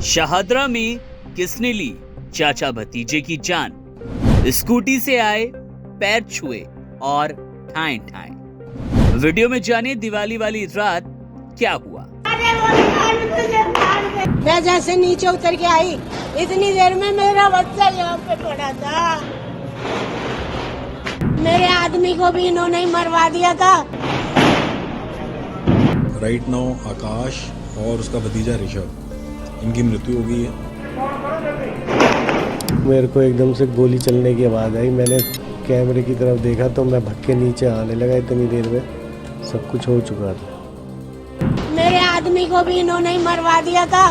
शाहदरा में किसने ली चाचा भतीजे की जान? स्कूटी से आए, पैर छुए और ठाए ठाए। वीडियो में जाने दिवाली वाली रात क्या हुआ। मैं जैसे नीचे उतर के आई, इतनी देर में मेरा बच्चा यहाँ पे पड़ा था। मेरे आदमी को भी इन्होंने ही मरवा दिया था। राइट नाउ आकाश और उसका भतीजा ऋषभ, इनकी मृत्यु हो गई है। मेरे को एकदम से गोली चलने की आवाज़ आई। मैंने कैमरे की तरफ देखा तो मैं भग के नीचे आने लगा। इतनी देर में सब कुछ हो चुका था। मेरे आदमी को भी इन्होंने ही मरवा दिया था।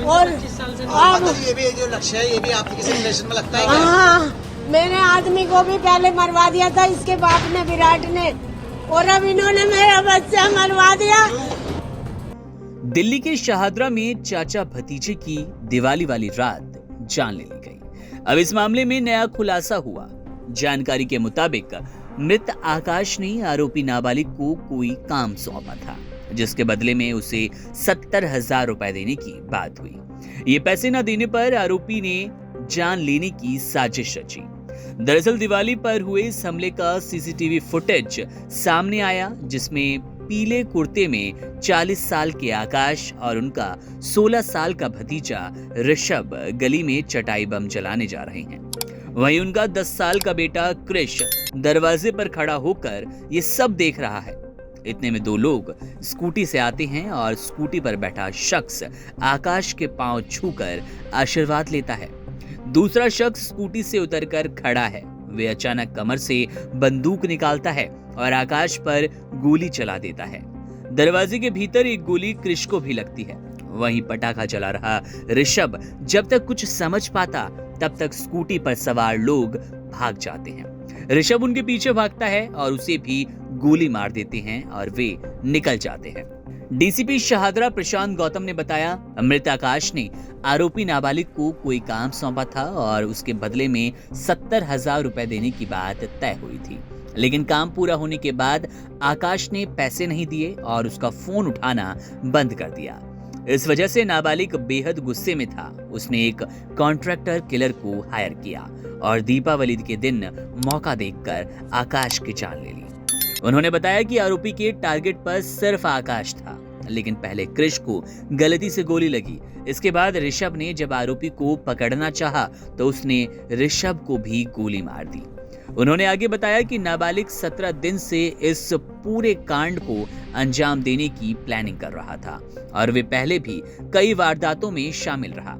और अब ये भी जो लक्ष्य है, ये भी आपके किसी रिलेशन में लगता है? हाँ, मेरे आदमी को भी पहले मरवा दिया था इसके बाप ने, विराट ने, और अब इन्होंने मेरा बच्चा मरवा दिया। दिल्ली के शाहदरा में चाचा भतीजे की दिवाली वाली रात जान ले ली गई। अब इस मामले में नया खुलासा हुआ। जानकारी के मुताबिक मृत आकाश ने आरोपी नाबालिग को कोई काम सौंपा था, जिसके बदले में उसे 70,000 रुपए देने की बात हुई। ये पैसे न देने पर आरोपी ने जान लेने की साजिश रची। दरअसल दिवाली पर हुए इस हमले का सीसीटीवी फुटेज सामने आया, जिसमें पीले कुर्ते में 40 साल के आकाश और उनका 16 साल का भतीजा ऋषभ गली में चटाई बम जलाने जा रहे हैं। वहीं उनका 10 साल का बेटा क्रिश दरवाजे पर खड़ा होकर ये सब देख रहा है। इतने में दो लोग स्कूटी से आते हैं और स्कूटी पर बैठा शख्स आकाश के पांव छूकर आशीर्वाद लेता है। दूसरा शख्स स्कूटी से उतरकर खड़ा है। वे अचानक कमर से बंदूक निकालता है और आकाश पर गोली चला देता है। दरवाजे के भीतर एक गोली क्रिश को भी लगती है। वहीं पटाखा चला रहा ऋषभ जब तक कुछ समझ पाता तब तक स्कूटी पर सवार लोग भाग जाते हैं। ऋषभ उनके पीछे भागता है और उसे भी गोली मार देते हैं और वे निकल जाते हैं। डीसीपी शाहदरा प्रशांत गौतम ने बताया, मृत आकाश ने आरोपी नाबालिग को कोई काम सौंपा था और उसके बदले में 70,000 रुपए देने की बात तय हुई थी। लेकिन काम पूरा होने के बाद आकाश ने पैसे नहीं दिए और उसका फोन उठाना बंद कर दिया। इस वजह से नाबालिग बेहद गुस्से में था। उसने एक कॉन्ट्रैक्टर किलर को हायर किया और दीपावली के दिन मौका देखकर आकाश की जान ले ली। उन्होंने बताया कि आरोपी के टारगेट पर सिर्फ आकाश था, लेकिन पहले क्रिश को गलती से गोली लगी। इसके बाद ऋषभ ने जब आरोपी को पकड़ना चाहा तो उसने ऋषभ को भी गोली मार दी। उन्होंने आगे बताया कि नाबालिग 17 दिन से इस पूरे कांड को अंजाम देने की प्लानिंग कर रहा था और वे पहले भी कई वारदातों में शामिल रहा।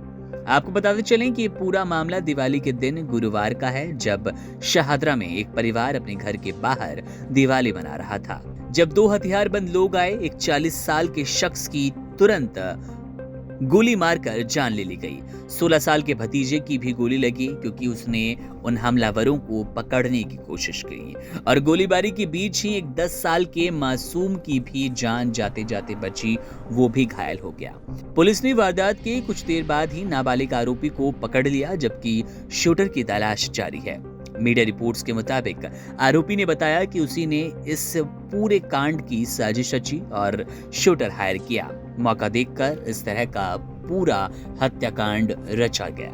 आपको बताते चलें कि ये पूरा मामला दिवाली के दिन गुरुवार का है, जब शाहदरा में एक परिवार अपने घर के बाहर दिवाली मना रहा था। जब दो हथियारबंद लोग आए, एक 40 साल के शख्स की तुरंत गोली मारकर जान ले ली गई। 16 साल के भतीजे की भी गोली लगी क्योंकि उसने उन हमलावरों को पकड़ने की कोशिश की और गोलीबारी के बीच ही एक 10 साल के मासूम की भी जान जाते जाते बची, वो भी घायल हो गया। पुलिस ने वारदात के कुछ देर बाद ही नाबालिग आरोपी को पकड़ लिया, जबकि शूटर की तलाश जारी है। मीडिया रिपोर्ट्स के मुताबिक आरोपी ने बताया कि उसी ने इस पूरे कांड की साजिश रची और शूटर हायर किया। मौका देखकर इस तरह का पूरा हत्याकांड रचा गया।